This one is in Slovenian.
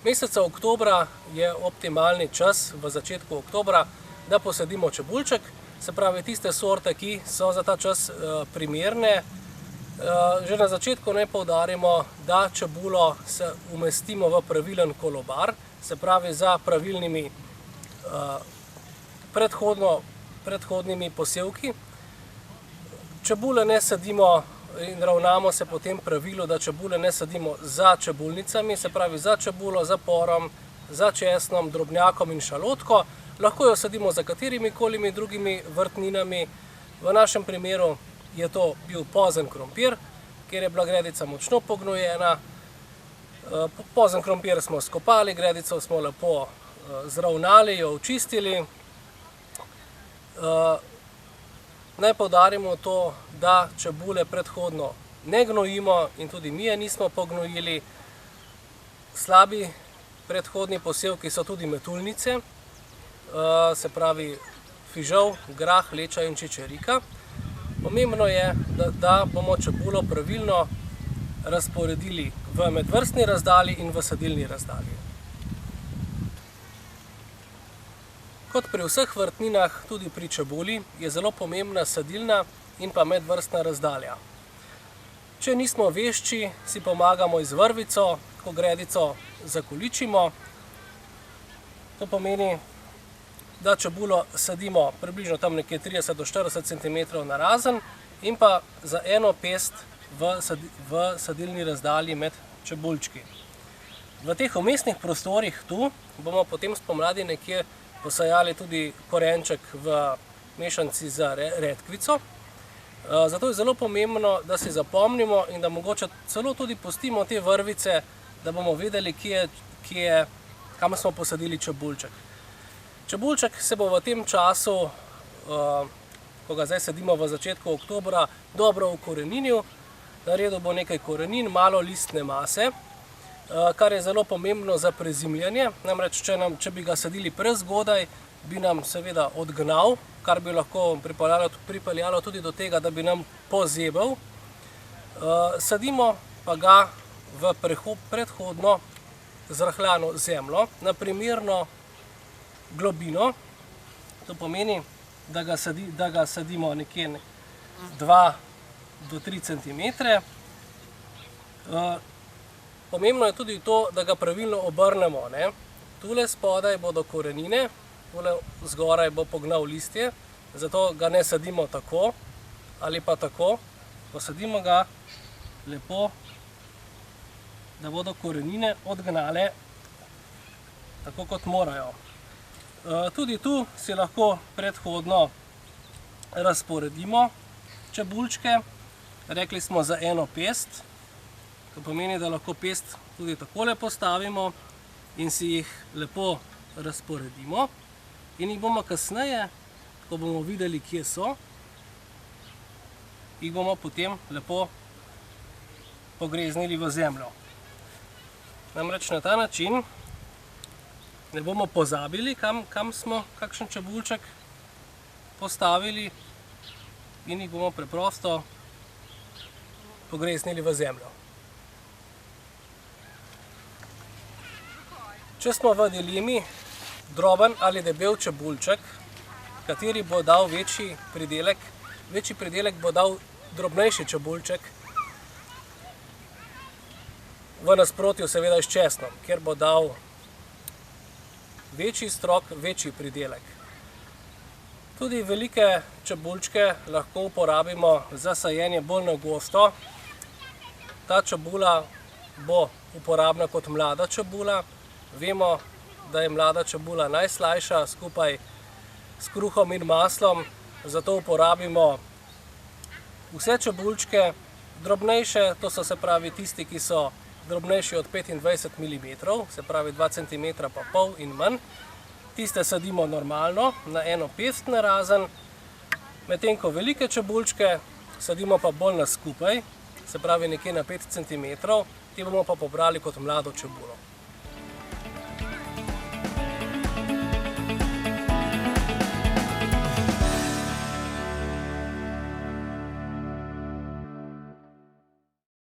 Meseca oktobra je optimalni čas v začetku oktobra, da posadimo čebulček, se pravi tiste sorte, ki so za ta čas primerne. Že na začetku naj poudarimo, da čebulo se umestimo v pravilen kolobar, se pravi za pravilnimi predhodnimi posevki. Čebule ne sadimo in ravnamo se po tem pravilu, da čebule ne sadimo za čebulnicami, se pravi za čebulo, za porom, za česnom, drobnjakom in šalotko. Lahko jo sadimo za katerimikoli drugimi vrtninami. V našem primeru je to bil pozen krompir, kjer je bila gredica močno pognojena. Pozen krompir smo skopali, gredico smo lepo zravnali, jo očistili. Naj poudarimo to, da čebule predhodno ne gnojimo in tudi mi je nismo pognojili. Slabi predhodni posevki so tudi metulnice, se pravi fižol, grah, leča in čičerika. Pomembno je, da bomo čebulo pravilno razporedili v medvrstni razdalji in v sadilni razdalji. Kot pri vseh vrtninah, tudi pri čebuli, je zelo pomembna sadilna in pa medvrstna razdalja. Če nismo vešči, si pomagamo z vrvico, ko gredico zakoličimo. To pomeni, da čebulo sadimo približno tam nekje 30 do 40 cm narazen in pa za eno pest v sadilni razdalji med čebulčki. V teh vmesnih prostorih tu bomo potem spomladi nekje posajali tudi korenček v mešanci za redkvico. Zato je zelo pomembno, da si zapomnimo in da mogoče celo tudi pustimo te vrvice, da bomo vedeli, kam smo posadili čebulček. Čebulček se bo v tem času, ko ga zdaj sadimo v začetku oktobra, dobro ukoreninil. Naredil bo nekaj korenin, malo listne mase, kar je zelo pomembno za prezimljanje. Namreč, če bi ga sadili prezgodaj, bi nam seveda odgnal, kar bi lahko pripeljalo tudi do tega, da bi nam pozebel. Sadimo pa ga v predhodno zrahljano zemljo na primerno globino. To pomeni, da ga sadimo nekje 2 do 3 cm. Pomembno je tudi to, da ga pravilno obrnemo. Tule spodaj bodo korenine, tule zgoraj bo pognal listje, zato ga ne sadimo tako ali pa tako. Posadimo ga lepo, da bodo korenine odgnale tako, kot morajo. Tudi tu si lahko predhodno razporedimo čebulčke. Rekli smo za eno pest. To pomeni, da lahko pest tudi takole postavimo in si jih lepo razporedimo. In jih bomo kasneje, ko bomo videli, kje so, jih bomo potem lepo pogreznili v zemljo. Namreč na ta način ne bomo pozabili, kam smo kakšen čebulček postavili in jih bomo preprosto pogreznili v zemljo. Če smo v dilemi droben ali debel čebulček, kateri bo dal večji pridelek bo dal drobnejši čebulček, v nasprotju seveda s česnom, kjer bo dal večji strok, večji pridelek. Tudi velike čebulčke lahko uporabimo za sajenje bolj na gosto. Ta čebula bo uporabna kot mlada čebula. Vemo, da je mlada čebula najslajša skupaj s kruhom in maslom, zato uporabimo vse čebulčke. Drobnejše, to so se pravi tisti, ki so drobnejši od 25 mm, se pravi 2,5 cm in manj. Tiste sadimo normalno, na eno pest narazen, medtem ko velike čebulčke sadimo pa bolj na skupaj, se pravi nekje na 5 cm, te bomo pa pobrali kot mlado čebulo.